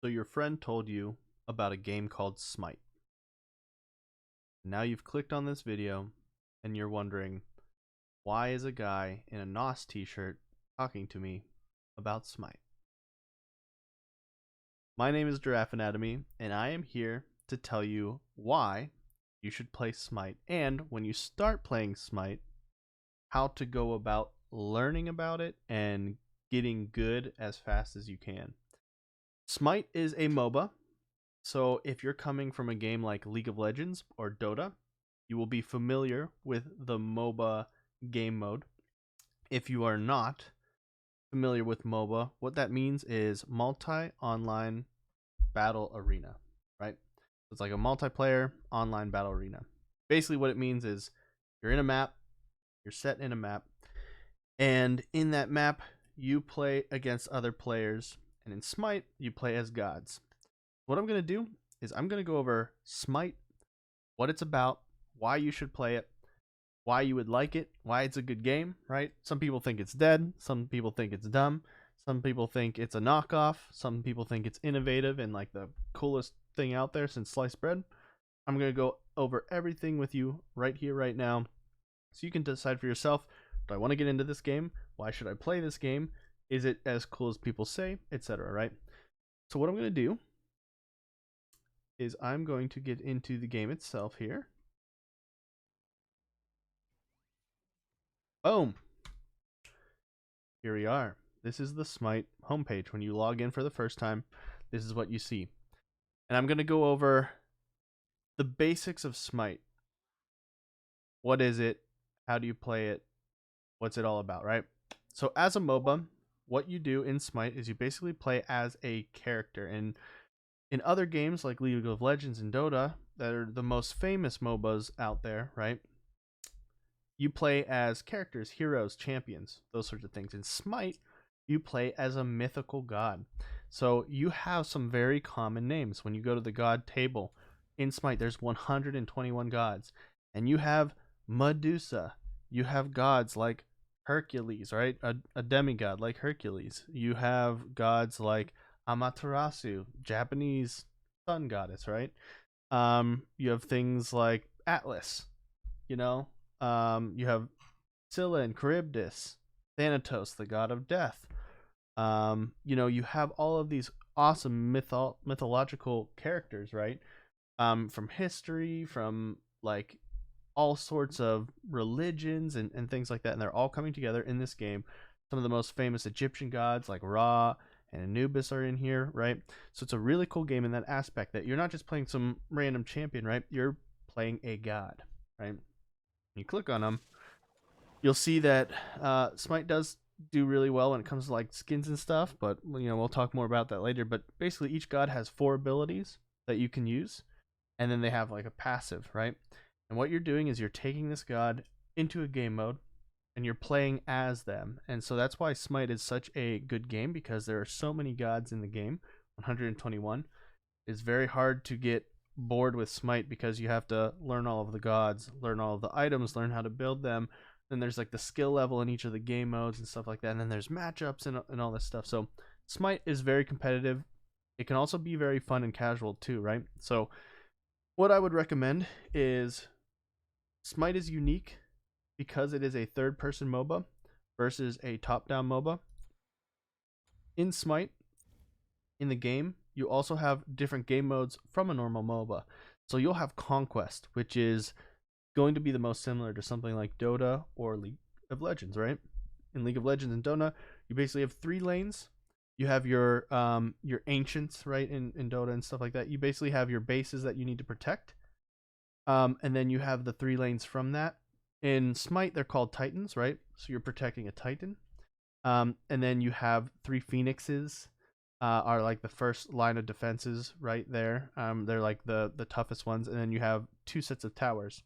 So your friend told you about a game called Smite. Now you've clicked on this video and you're wondering, why is a guy in a NOS t-shirt talking to me about Smite? My name is GiraffeAnatomy and I am here to tell you why you should play Smite, and when you start playing Smite, how to go about learning about it and getting good as fast as you can. Smite is a Moba. So if you're coming from a game like League of Legends or DOTA, you will be familiar with the Moba game mode. If you are not familiar with Moba, what that means is multi-online battle arena, right? It's like a multiplayer online battle arena. Basically what it means is you're in a map, you're set in a map, and in that map you play against other players, and in Smite you play as gods. What I'm going to do is I'm going to go over Smite, what it's about, why you should play it, why you would like it, why it's a good game, right? Some people think it's dead, some people think it's dumb, some people think it's a knockoff, some people think it's innovative and like the coolest thing out there since sliced bread. I'm going to go over everything with you right here, right now, so you can decide for yourself, do I want to get into this game? Why should I play this game? Is it as cool as people say, etc., right? So what I'm going to do is I'm going to get into the game itself here. Boom. Here we are. This is the Smite homepage. When you log in for the first time, this is what you see. And I'm going to go over the basics of Smite. What is it? How do you play it? What's it all about, right? So as a MOBA, what you do in Smite is you basically play as a character. And in other games like League of Legends and Dota, that are the most famous MOBAs out there, right? You play as characters, heroes, champions, those sorts of things. In Smite, you play as a mythical god. So you have some very common names. When you go to the god table in Smite, there's 121 gods. And you have Medusa. You have gods like Hercules, right? A demigod like Hercules. You have gods like Amaterasu, Japanese sun goddess, right? You have things like Atlas, you know, you have Scylla and Charybdis, Thanatos, the god of death. You have all of these awesome mythological characters, right? From history, from like all sorts of religions and things like that. And they're all coming together in this game. Some of the most famous Egyptian gods like Ra and Anubis are in here, right? So it's a really cool game in that aspect, that you're not just playing some random champion, right? You're playing a god, right? You click on them, you'll see that Smite does do really well when it comes to like skins and stuff, but we'll talk more about that later. But basically each god has 4 abilities that you can use, and then they have like a passive, right? And what you're doing is you're taking this god into a game mode and you're playing as them. And so that's why Smite is such a good game, because there are so many gods in the game, 121. It's very hard to get bored with Smite because you have to learn all of the gods, learn all of the items, learn how to build them. Then there's like the skill level in each of the game modes and stuff like that. And then there's matchups and all this stuff. So Smite is very competitive. It can also be very fun and casual too, right? So what I would recommend is Smite is unique because it is a third-person MOBA versus a top-down MOBA. In Smite, in the game, you also have different game modes from a normal MOBA. So you'll have Conquest, which is going to be the most similar to something like Dota or League of Legends, right? In League of Legends and Dota, you basically have 3 lanes. You have your ancients, right, in Dota and stuff like that. You basically have your bases that you need to protect. And then you have the 3 lanes from that. In Smite, they're called Titans, right? So you're protecting a Titan. And then you have 3 Phoenixes, are like the first line of defenses right there. They're like the toughest ones. And then you have 2 sets of towers.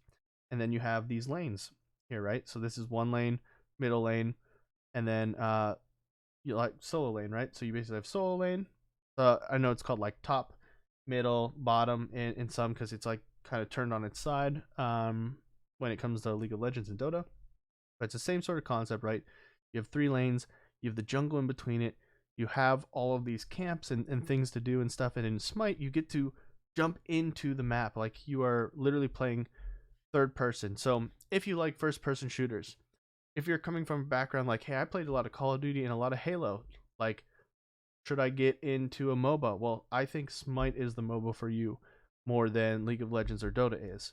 And then you have these lanes here, right? So this is one lane, middle lane, and then you like solo lane, right? So you basically have solo lane. I know it's called like top, middle, bottom in some, because it's like kind of turned on its side when it comes to League of Legends and Dota. But it's the same sort of concept, right? You have 3 lanes, you have the jungle in between it, You have all of these camps and things to do and stuff, and in Smite you get to jump into the map like you are literally playing third person. So if you like first person shooters, if you're coming from a background like, hey, I played a lot of Call of Duty and a lot of Halo, like, should I get into a MOBA? Well, I think Smite is the MOBA for you more than League of Legends or Dota is.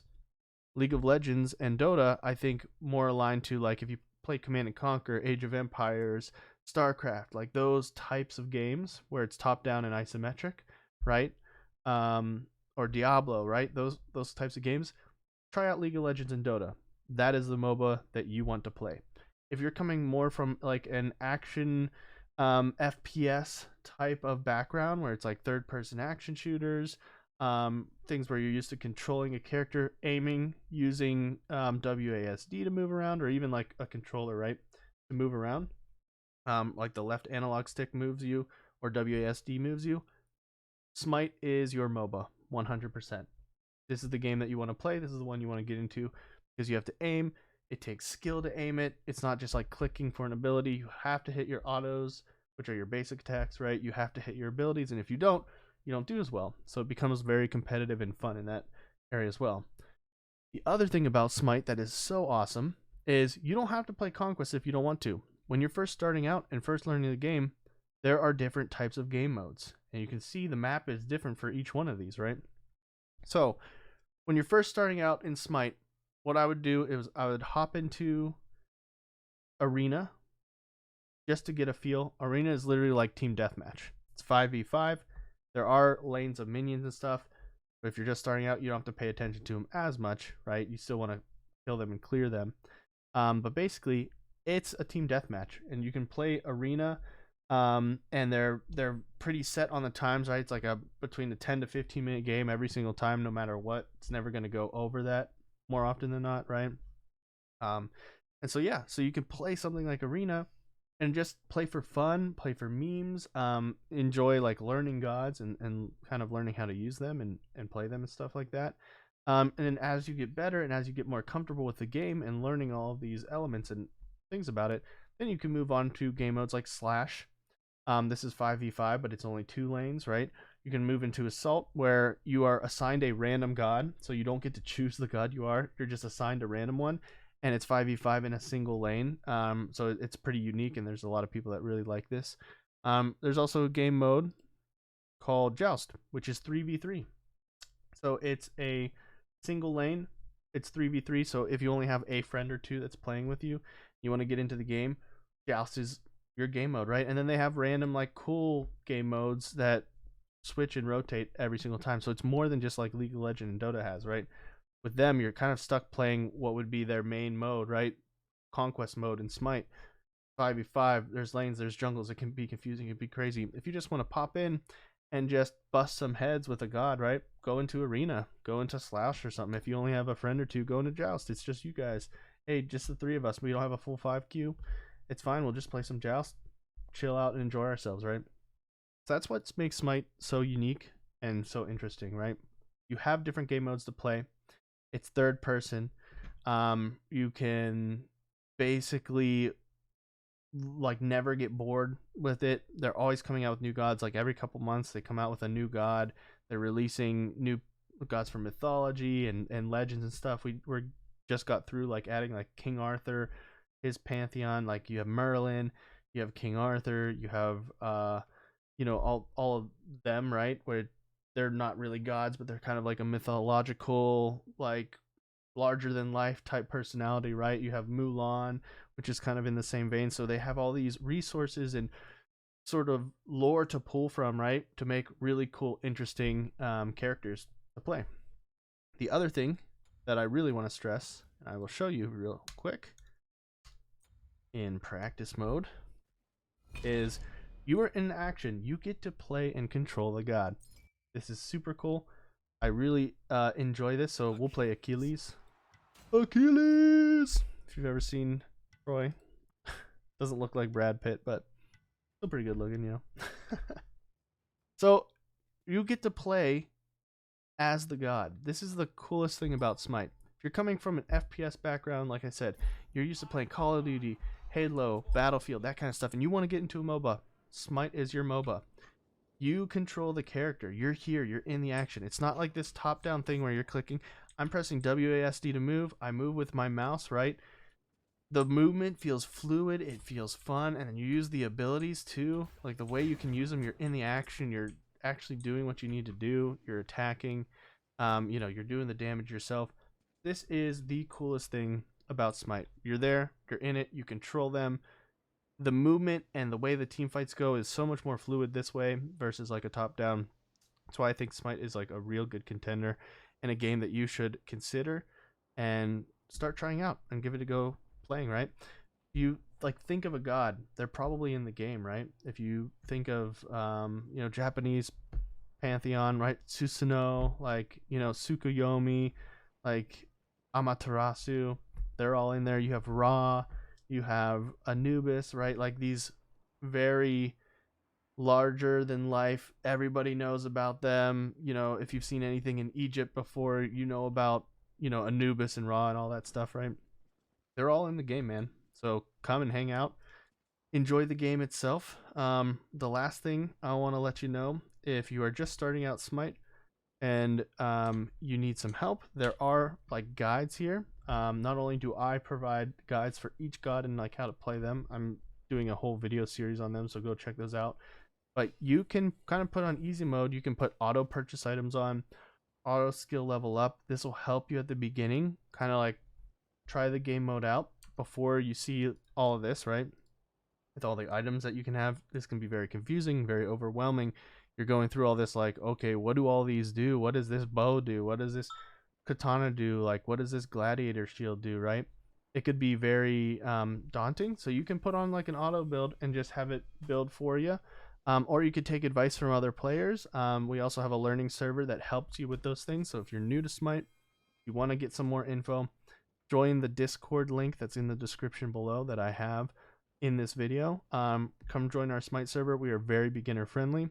League of Legends and Dota, I think, more aligned to, like, if you play Command and Conquer, Age of Empires, StarCraft, like those types of games where it's top down and isometric, right? Or Diablo, right? Those types of games. Try out League of Legends and Dota. That is the MOBA that you want to play. If you're coming more from like an action FPS type of background where it's like third person action shooters, things where you're used to controlling a character, aiming, using WASD to move around, or even like a controller, right, to move around, like the left analog stick moves you or WASD moves you, Smite is your MOBA 100%. This is the game that you want to play. This is the one you want to get into because you have to aim. It takes skill to aim it. It's not just like clicking for an ability. You have to hit your autos, which are your basic attacks, right? You have to hit your abilities, and if you don't do as well. So it becomes very competitive and fun in that area as well. The other thing about Smite that is so awesome is you don't have to play Conquest if you don't want to. When you're first starting out and first learning the game, there are different types of game modes, and you can see the map is different for each one of these, right? So when you're first starting out in Smite, what I would do is I would hop into Arena just to get a feel. Arena is literally like team deathmatch. It's 5v5. There are lanes of minions and stuff, but if you're just starting out, you don't have to pay attention to them as much, right? You still want to kill them and clear them. But basically, it's a team deathmatch, and you can play Arena, and they're pretty set on the times, right? It's like a between a 10 to 15 minute game every single time, no matter what. It's never going to go over that more often than not, right? And so yeah, so you can play something like Arena and just play for fun, play for memes, enjoy like learning gods and kind of learning how to use them and play them and stuff like that. And then as you get better and as you get more comfortable with the game and learning all of these elements and things about it, then you can move on to game modes like Slash. This is 5v5, but it's only 2 lanes, right? You can move into Assault, where you are assigned a random god, so you don't get to choose the god you are. You're just assigned a random one, and it's 5v5 in a single lane. So it's pretty unique, and there's a lot of people that really like this. There's also a game mode called Joust, which is 3v3. So it's a single lane. It's 3v3, so if you only have a friend or two that's playing with you, you want to get into the game, Joust is your game mode, right? And then they have random like cool game modes that switch and rotate every single time. So it's more than just like League of Legends and Dota has, right? With them, you're kind of stuck playing what would be their main mode, right? Conquest mode in Smite. 5v5, there's lanes, there's jungles. It can be confusing, it can be crazy. If you just want to pop in and just bust some heads with a god, right? Go into Arena, go into Slash or something. If you only have a friend or two, go into Joust. It's just you guys. Hey, just the 3 of us. We don't have a full 5 queue. It's fine. We'll just play some Joust, chill out, and enjoy ourselves, right? So that's what makes Smite so unique and so interesting, right? You have different game modes to play. It's third person. You can basically like never get bored with it. They're always coming out with new gods. Like every couple months, they come out with a new god. They're releasing new gods from mythology and legends and stuff. We're just got through like adding like King Arthur, his pantheon. Like you have Merlin, you have King Arthur, you have all of them, right? Where they're not really gods, but they're kind of like a mythological, like larger than life type personality, right? You have Mulan, which is kind of in the same vein. So they have all these resources and sort of lore to pull from, right? To make really cool, interesting characters to play. The other thing that I really want to stress, and I will show you real quick in practice mode, is you are in action. You get to play and control the god. This is super cool. I really enjoy this. So we'll play Achilles. Achilles! If you've ever seen Troy. Doesn't look like Brad Pitt, but still pretty good looking, you know. So you get to play as the god. This is the coolest thing about Smite. If you're coming from an FPS background, like I said, you're used to playing Call of Duty, Halo, Battlefield, that kind of stuff, and you want to get into a MOBA, Smite is your MOBA. You control the character. You're here. You're in the action. It's not like this top-down thing where you're clicking. I'm pressing WASD to move. I move with my mouse, right? The movement feels fluid. It feels fun. And then you use the abilities too. Like the way you can use them, you're in the action. You're actually doing what you need to do. You're attacking. You know, you're doing the damage yourself. This is the coolest thing about Smite. You're there. You're in it. You control them. The movement and the way the team fights go is so much more fluid this way versus like a top down. That's why I think Smite is like a real good contender and a game that you should consider and start trying out and give it a go playing, right? You like think of a god, they're probably in the game, right? If you think of you know, Japanese pantheon, right? Susanoo, like, you know, Tsukuyomi, like Amaterasu, they're all in there. You have Ra, you have Anubis, right? Like these very larger than life, everybody knows about them. You know, if you've seen anything in Egypt before, you know about, you know, Anubis and Ra and all that stuff, right? They're all in the game, man. So come and hang out, enjoy the game itself. The last thing I want to let you know, if you are just starting out Smite and you need some help, there are like guides here. Not only do I provide guides for each god and like how to play them, I'm doing a whole video series on them, so go check those out. But you can kind of put on easy mode. You can put auto purchase items on, auto skill level up. This will help you at the beginning, kind of like try the game mode out before you see all of this, right? With all the items that you can have, this can be very confusing, very overwhelming. You're going through all this like, okay, what do all these do? What does this bow do? What does this katana do? Like, what does this gladiator shield do, right? It could be very daunting. So you can put on like an auto build and just have it build for you. Or you could take advice from other players. We also have a learning server that helps you with those things. So if you're new to Smite, you want to get some more info, join the Discord link that's in the description below that I have in this video. Come join our Smite server. We are very beginner friendly.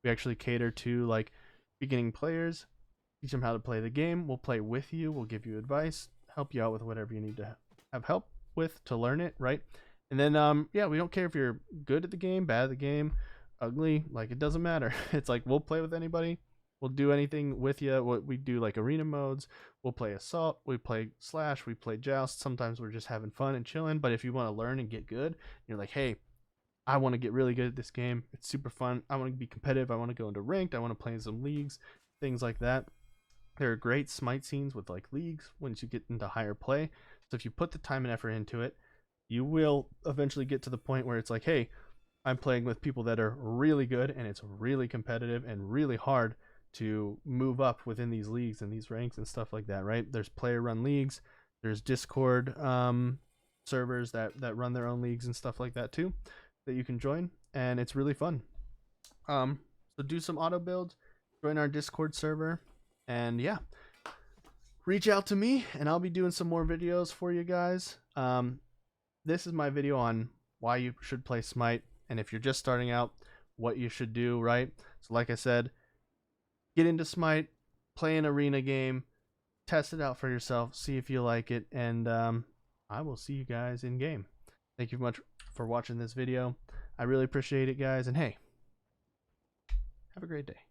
We actually cater to like beginning players, teach them how to play the game. We'll play with you. We'll give you advice, help you out with whatever you need to have help with to learn it, right? And then yeah, we don't care if you're good at the game, bad at the game, ugly, like it doesn't matter. It's like we'll play with anybody. We'll do anything with you. What we do, like arena modes, we'll play assault, we play slash, we play joust. Sometimes we're just having fun and chilling. But if you want to learn and get good, you're like, hey, I want to get really good at this game. It's super fun. I want to be competitive. I want to go into ranked. I want to play in some leagues, things like that. There are great Smite scenes with like leagues once you get into higher play. So if you put the time and effort into it, you will eventually get to the point where it's like, hey, I'm playing with people that are really good and it's really competitive and really hard to move up within these leagues and these ranks and stuff like that, right? There's player run leagues, there's Discord servers that run their own leagues and stuff like that too, that you can join, and it's really fun. So do some auto builds, join our Discord server, and yeah, reach out to me and I'll be doing some more videos for you guys. This is my video on why you should play Smite, and if you're just starting out, what you should do, right? So like I said, get into Smite, play an arena game, test it out for yourself, see if you like it, and I will see you guys in game. Thank you much for watching this video. I really appreciate it, guys, and hey, have a great day.